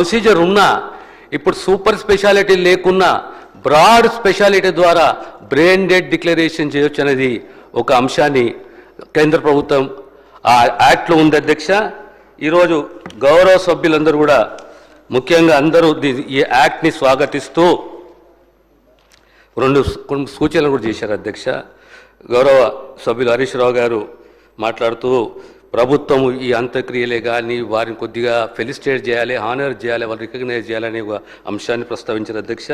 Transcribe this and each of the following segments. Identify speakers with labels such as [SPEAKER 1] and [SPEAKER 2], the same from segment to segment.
[SPEAKER 1] Procedure ఉన్నా ఇప్పుడు super speciality లేకున్నా బ్రాడ్ స్పెషాలిటీ ద్వారా బ్రెయిన్ డెడ్ డిక్లరేషన్ చేయొచ్చు అనేది ఒక అంశాన్ని కేంద్ర ప్రభుత్వం ఆ యాక్ట్లో ఉంది అధ్యక్ష. ఈరోజు గౌరవ సభ్యులందరూ కూడా ముఖ్యంగా అందరూ ఈ యాక్ట్ని స్వాగతిస్తూ రెండు సూచనలు కూడా చేశారు అధ్యక్ష. గౌరవ సభ్యులు హరీష్ రావు గారు మాట్లాడుతూ ప్రభుత్వం ఈ అంత్యక్రియలే కానీ వారిని కొద్దిగా ఫెలిసిటేట్ చేయాలి, హానర్ చేయాలి, వాళ్ళు రికగ్నైజ్ చేయాలనే ఒక అంశాన్ని ప్రస్తావించారు అధ్యక్ష.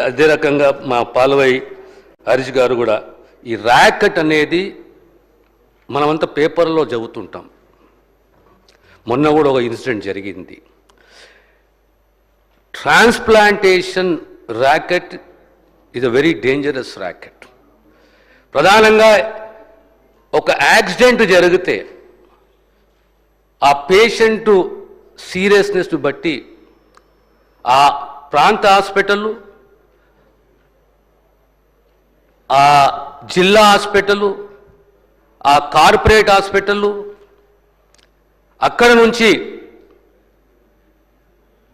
[SPEAKER 1] అదే రకంగా మా పాల్వై హరీష్ గారు కూడా ఈ ర్యాకెట్ అనేది మనమంతా పేపర్లో చదువుతుంటాం. మొన్న కూడా ఒక ఇన్సిడెంట్ జరిగింది. Transplantation racket is a very dangerous racket. ప్రధానంగా ఒక యాక్సిడెంట్ జరిగితే ఆ పేషెంట్ సీరియస్నెస్ బట్టి ఆ ప్రాంత హాస్పిటల్, ఆ జిల్లా హాస్పిటల్, ఆ కార్పొరేట్ హాస్పిటల్, అక్కడ నుంచి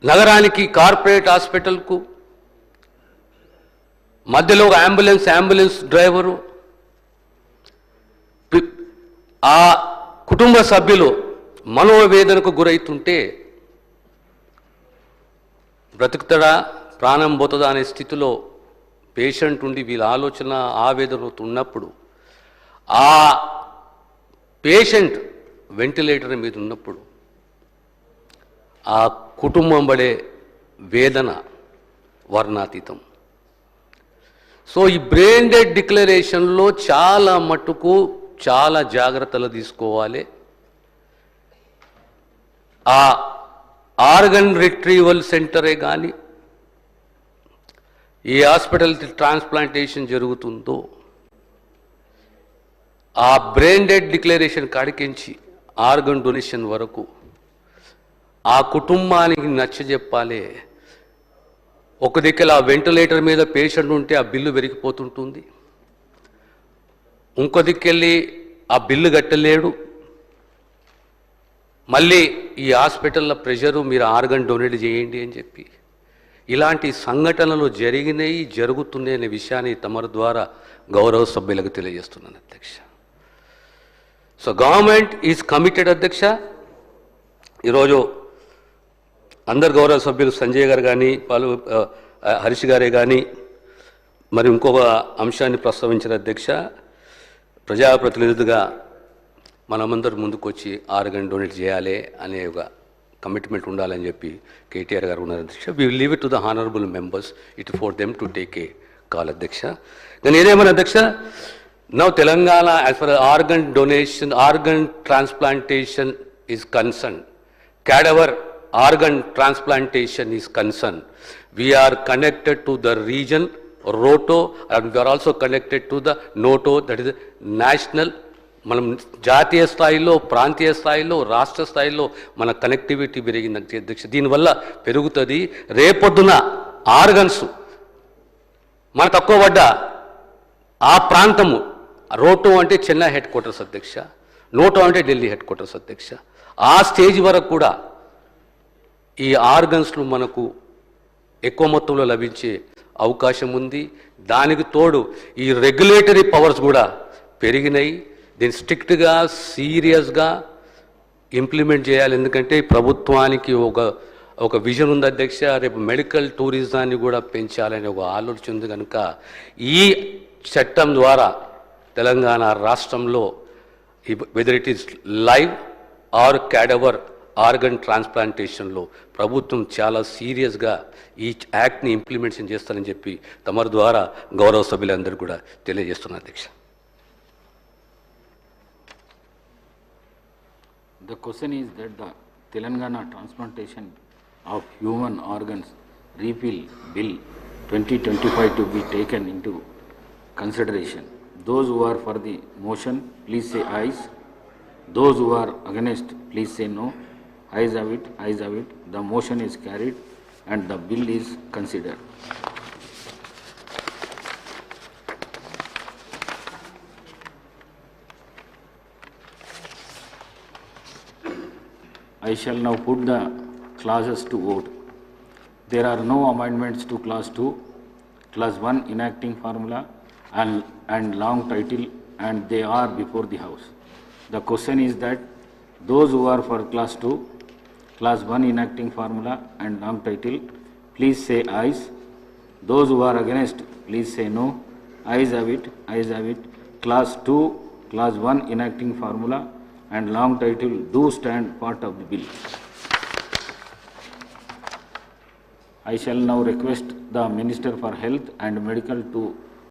[SPEAKER 1] నగరానికి కార్పొరేట్ హాస్పిటల్కు మధ్యలో ఒక అంబులెన్స్ డ్రైవరు, ఆ కుటుంబ సభ్యులు మనోవేదనకు గురవుతుంటే బ్రతుకుతాడా ప్రాణం పోతుందా అనే స్థితిలో పేషెంట్ ఉండి వీళ్ళ ఆలోచన ఆవేదనతో ఉన్నప్పుడు ఆ పేషెంట్ వెంటిలేటర్ మీద ఉన్నప్పుడు ఆ కుటుంబం పడే వేదన వర్ణాతీతం. సో ఈ బ్రెయిన్ డెడ్ డిక్లరేషన్లో చాలా మట్టుకు చాలా జాగ్రత్తలు తీసుకోవాలి. ఆ ఆర్గన్ రిట్రీవల్ సెంటరే కానీ ఏ హాస్పిటల్ ట్రాన్స్ప్లాంటేషన్ జరుగుతుందో ఆ బ్రెయిన్ డెడ్ డిక్లరేషన్ కాడికించి ఆర్గన్ డొనేషన్ వరకు ఆ కుటుంబానికి నచ్చజెప్పాలి. ఒక దిక్కుల ఆ వెంటిలేటర్ మీద పేషెంట్ ఉంటే ఆ బిల్లు పెరిగిపోతుంటుంది, ఇంకో దిక్కెళ్ళి ఆ బిల్లు కట్టలేడు, మళ్ళీ ఈ హాస్పిటల్లో ప్రెషరు మీరు ఆర్గన్ డొనేట్ చేయండి అని చెప్పి ఇలాంటి సంఘటనలు జరిగినాయి, జరుగుతున్నాయి అనే విషయాన్ని తమరి ద్వారా గౌరవ సభ్యులకు తెలియజేస్తున్నాను అధ్యక్ష. సో గవర్నమెంట్ ఈజ్ కమిటెడ్ అధ్యక్ష. ఈరోజు అందరు గౌరవ సభ్యులు సంజయ్ గారు కానీ హరీష్ గారే కానీ మరి ఇంకొక అంశాన్ని ప్రస్తావించిన అధ్యక్ష. ప్రజాప్రతినిధులుగా మనమందరూ ముందుకు వచ్చి ఆర్గన్ డొనేట్ చేయాలి అనే ఒక కమిట్మెంట్ ఉండాలని చెప్పి కేటీఆర్ గారు ఉన్నారు అధ్యక్ష. We will leave it to the honourable members, it for them to take a call అధ్యక్ష. నేను ఏదేమన్నా అధ్యక్ష, now Telangana as for organ donation, organ transplantation is concern, cadaver organ transplantation is concerned, we are connected to the region ROTO and we are also connected to the NOTO, that is national. మనం జాతీయ స్థాయిలో, ప్రాంతీయ స్థాయిలో, రాష్ట్ర స్థాయిలో మన connectivity పెరిగింది అధ్యక్ష. దీనివల్ల పెరుగుతుంది. రేపొద్దున ఆర్గన్స్ మన తక్కువ పడ్డ ఆ ప్రాంతము, రోటో అంటే చెన్నై హెడ్ క్వార్టర్స్ అధ్యక్ష, నోటో అంటే ఢిల్లీ హెడ్ క్వార్టర్స్ అధ్యక్ష, ఆ స్టేజ్ వరకు కూడా ఈ ఆర్గన్స్లు మనకు ఎక్కువ మొత్తంలో లభించే అవకాశం ఉంది. దానికి తోడు ఈ రెగ్యులేటరీ పవర్స్ కూడా పెరిగినాయి. దీన్ని స్ట్రిక్ట్గా సీరియస్గా ఇంప్లిమెంట్ చేయాలి. ఎందుకంటే ప్రభుత్వానికి ఒక విజన్ ఉంది అధ్యక్ష. రేపు మెడికల్ టూరిజాన్ని కూడా పెంచాలనే ఒక ఆలోచన ఉంది. కనుక ఈ చట్టం ద్వారా తెలంగాణ రాష్ట్రంలో whether it is live or cadaver organ ట్రాన్స్ప్లాంటేషన్లో ప్రభుత్వం చాలా సీరియస్గా ఈ యాక్ట్ని ఇంప్లిమెంటేషన్ చేస్తారని చెప్పి తమరి ద్వారా గౌరవ సభ్యులందరూ కూడా తెలియజేస్తున్నారు అధ్యక్ష.
[SPEAKER 2] The question is that the Telangana Transplantation of Human Organs Repeal Bill 2025 to be taken into consideration. Those who are for the motion, please say ayes. Those who are against, please say no. Ayes have it, ayes have it. The motion is carried and the bill is considered. I shall now put the clauses to vote. There are no amendments to Clause 2, Clause 1 enacting formula and long title, and they are before the House. The question is that those who are for Clause 2, Clause 1 enacting formula and long title, please say ayes. Those who are against, please say no. Ayes have it, ayes have it. Clause 2, Clause 1 enacting formula and long title do stand part of the bill. I shall now request the Minister for Health and Medical to